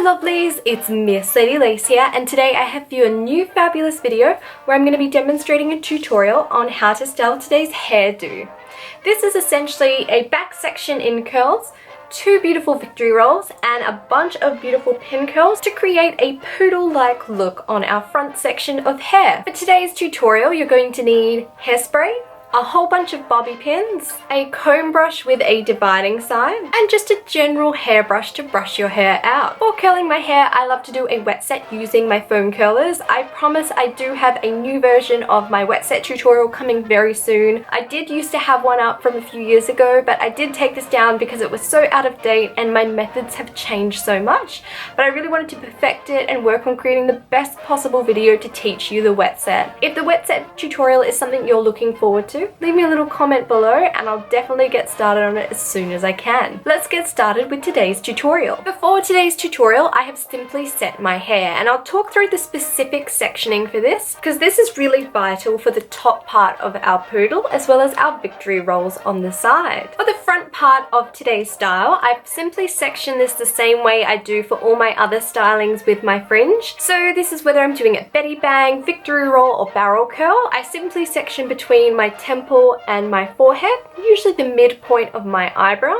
Hello lovelies, it's Miss Lady Lace here, and today I have for you a new fabulous video where I'm going to be demonstrating a tutorial on how to style today's hairdo. This is essentially a back section in curls, two beautiful victory rolls, and a bunch of beautiful pin curls to create a poodle-like look on our front section of hair. For today's tutorial, you're going to need hairspray, a whole bunch of bobby pins, a comb brush with a dividing side, and just a general hairbrush to brush your hair out. For curling my hair, I love to do a wet set using my foam curlers. I promise I do have a new version of my wet set tutorial coming very soon. I did used to have one up from a few years ago, but I did take this down because it was so out of date and my methods have changed so much. But I really wanted to perfect it and work on creating the best possible video to teach you the wet set. If the wet set tutorial is something you're looking forward to, leave me a little comment below and I'll definitely get started on it as soon as I can. Let's get started with today's tutorial. Before today's tutorial, I have simply set my hair, and I'll talk through the specific sectioning for this because this is really vital for the top part of our poodle as well as our victory rolls on the side. For the front part of today's style, I've simply sectioned this the same way I do for all my other stylings with my fringe. So this is whether I'm doing a Betty Bang, victory roll or barrel curl. I simply section between my temple and my forehead, usually the midpoint of my eyebrow,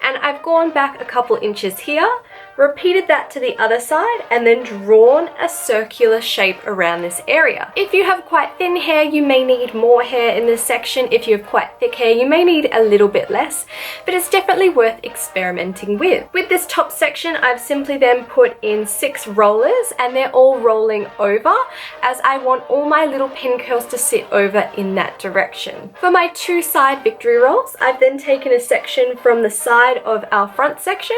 and I've gone back a couple inches here, repeated that to the other side, and then drawn a circular shape around this area. If you have quite thin hair, you may need more hair in this section. If you have quite thick hair, you may need a little bit less, but it's definitely worth experimenting with. With this top section, I've simply then put in 6 rollers, and they're all rolling over as I want all my little pin curls to sit over in that direction. For my 2 side victory rolls, I've then taken a section from the side of our front section,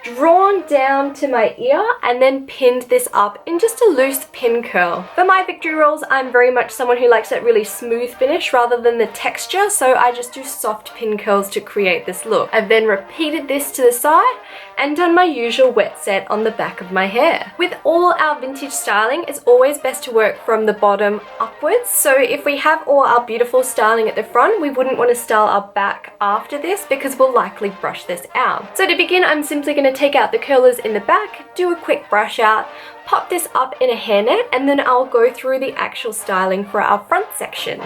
drawn down to my ear, and then pinned this up in just a loose pin curl. For my victory rolls, I'm very much someone who likes that really smooth finish rather than the texture, so I just do soft pin curls to create this look. I've then repeated this to the side and done my usual wet set on the back of my hair. With all our vintage styling, it's always best to work from the bottom upwards, so if we have all our beautiful styling at the front, we wouldn't want to style our back after this because we'll likely brush this out. So to begin, I'm simply going to take out the curlers in the back, do a quick brush out, pop this up in a hairnet, and then I'll go through the actual styling for our front section.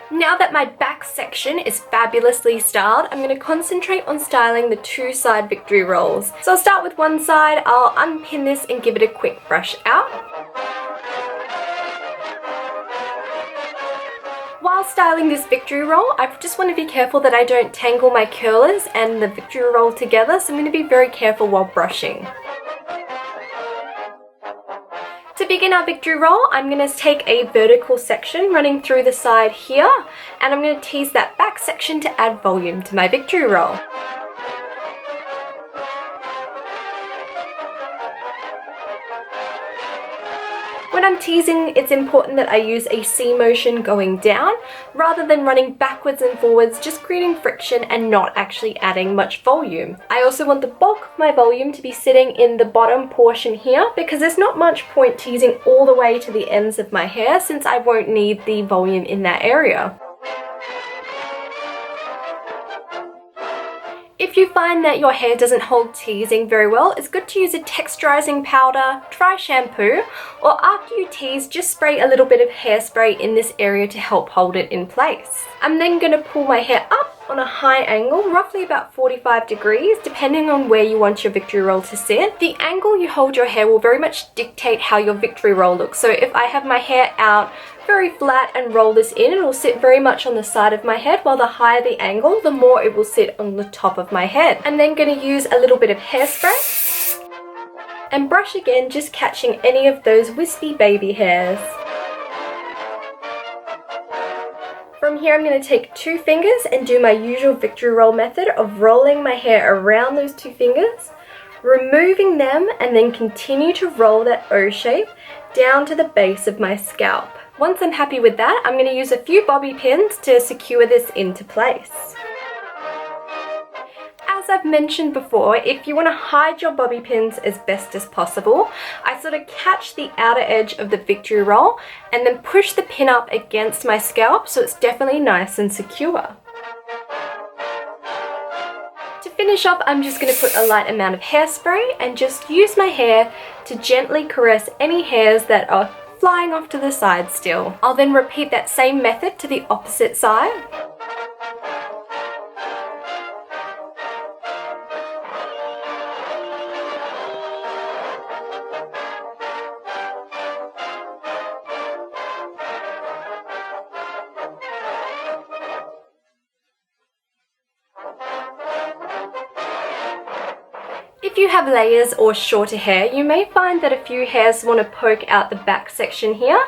Now that my back section is fabulously styled, I'm going to concentrate on styling the 2 side victory rolls. So I'll start with one side, I'll unpin this and give it a quick brush out. While styling this victory roll, I just want to be careful that I don't tangle my curlers and the victory roll together, so I'm going to be very careful while brushing. To begin our victory roll, I'm going to take a vertical section running through the side here, and I'm going to tease that back section to add volume to my victory roll. When I'm teasing, it's important that I use a C motion going down rather than running backwards and forwards, just creating friction and not actually adding much volume. I also want the bulk of my volume to be sitting in the bottom portion here because there's not much point teasing all the way to the ends of my hair since I won't need the volume in that area. If you find that your hair doesn't hold teasing very well, it's good to use a texturizing powder, dry shampoo, or after you tease, just spray a little bit of hairspray in this area to help hold it in place. I'm then going to pull my hair up on a high angle, roughly about 45 degrees, depending on where you want your victory roll to sit. The angle you hold your hair will very much dictate how your victory roll looks. So if I have my hair out very flat and roll this in, it will sit very much on the side of my head, while the higher the angle, the more it will sit on the top of my head. I'm then going to use a little bit of hairspray and brush again, just catching any of those wispy baby hairs. From From here I'm going to take 2 fingers and do my usual victory roll method of rolling my hair around those 2 fingers, removing them, and then continue to roll that O shape down to the base of my scalp. Once I'm happy with that, I'm going to use a few bobby pins to secure this into place. As I've mentioned before, if you want to hide your bobby pins as best as possible, I sort of catch the outer edge of the victory roll and then push the pin up against my scalp so it's definitely nice and secure. To finish up, I'm just going to put a light amount of hairspray and just use my hair to gently caress any hairs that are flying off to the side still. I'll then repeat that same method to the opposite side. If you have layers or shorter hair, you may find that a few hairs want to poke out the back section here.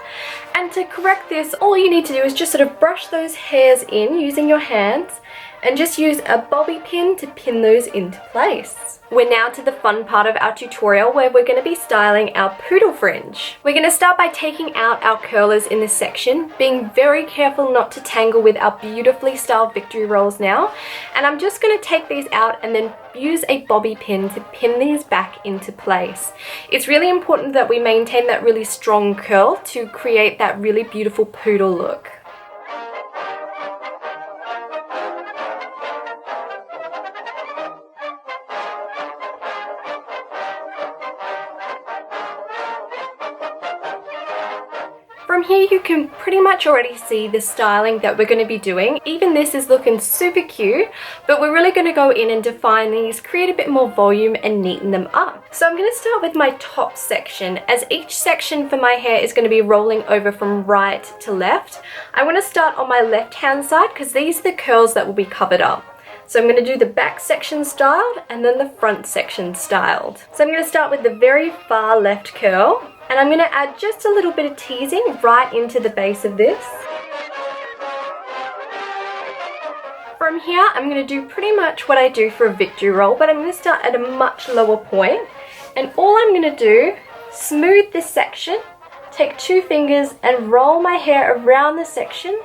And to correct this, all you need to do is just sort of brush those hairs in using your hands and just use a bobby pin to pin those into place. We're now to the fun part of our tutorial where we're going to be styling our poodle fringe. We're going to start by taking out our curlers in this section, being very careful not to tangle with our beautifully styled victory rolls now. And I'm just going to take these out and then use a bobby pin to pin these back into place. It's really important that we maintain that really strong curl to create that really beautiful poodle look. From here you can pretty much already see the styling that we're going to be doing. Even this is looking super cute, but we're really going to go in and define these, create a bit more volume and neaten them up. So I'm going to start with my top section, as each section for my hair is going to be rolling over from right to left. I want to start on my left hand side because these are the curls that will be covered up. So I'm going to do the back section styled and then the front section styled. So I'm going to start with the very far left curl. And I'm going to add just a little bit of teasing right into the base of this. From here, I'm going to do pretty much what I do for a victory roll, but I'm going to start at a much lower point. And all I'm going to do, smooth this section, take 2 fingers and roll my hair around the section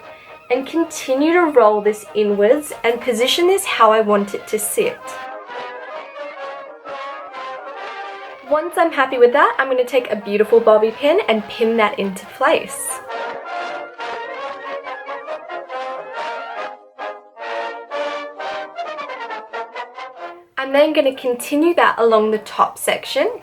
and continue to roll this inwards and position this how I want it to sit. Once I'm happy with that, I'm going to take a beautiful bobby pin and pin that into place. I'm then going to continue that along the top section.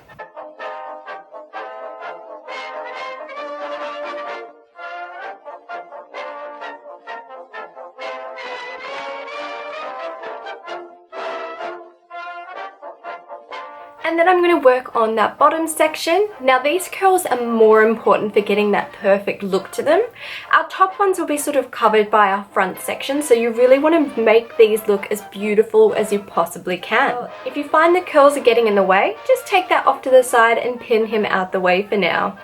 And then I'm going to work on that bottom section. Now these curls are more important for getting that perfect look to them. Our top ones will be sort of covered by our front section, so you really want to make these look as beautiful as you possibly can. If you find the curls are getting in the way, just take that off to the side and pin him out the way for now.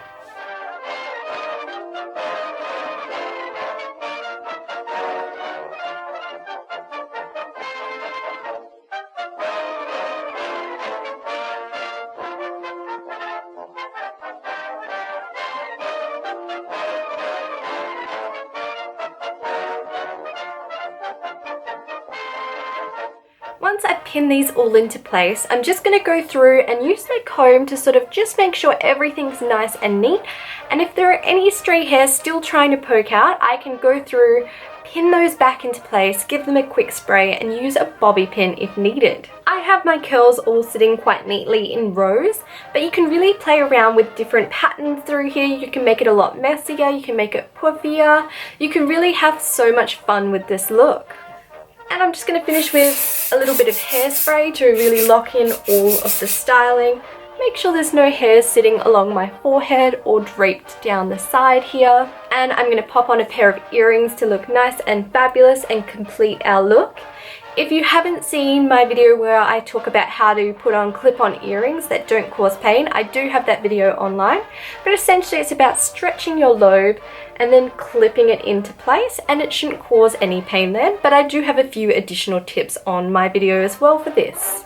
Once I pin these all into place, I'm just going to go through and use my comb to sort of just make sure everything's nice and neat. And if there are any stray hairs still trying to poke out, I can go through, pin those back into place, give them a quick spray and use a bobby pin if needed. I have my curls all sitting quite neatly in rows, but you can really play around with different patterns through here. You can make it a lot messier, you can make it puffier, you can really have so much fun with this look. And I'm just going to finish with a little bit of hairspray to really lock in all of the styling. Make sure there's no hair sitting along my forehead or draped down the side here. And I'm going to pop on a pair of earrings to look nice and fabulous and complete our look. If you haven't seen my video where I talk about how to put on clip-on earrings that don't cause pain, I do have that video online, but essentially it's about stretching your lobe and then clipping it into place, and it shouldn't cause any pain then, but I do have a few additional tips on my video as well for this.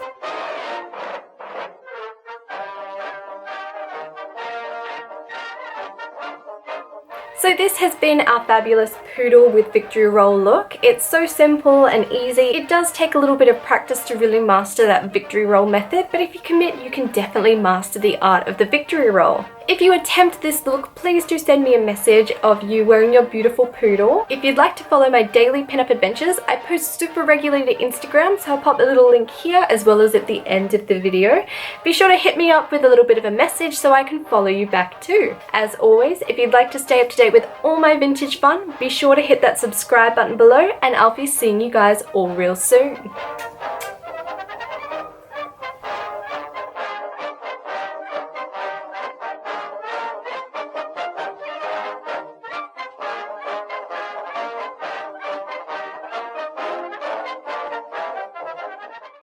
So this has been our fabulous poodle with victory roll look. It's so simple and easy. It does take a little bit of practice to really master that victory roll method, but if you commit, you can definitely master the art of the victory roll. If you attempt this look, please do send me a message of you wearing your beautiful poodle. If you'd like to follow my daily pinup adventures, I post super regularly to Instagram, so I'll pop a little link here as well as at the end of the video. Be sure to hit me up with a little bit of a message so I can follow you back too. As always, if you'd like to stay up to date with all my vintage fun, be sure to hit that subscribe button below, and I'll be seeing you guys all real soon.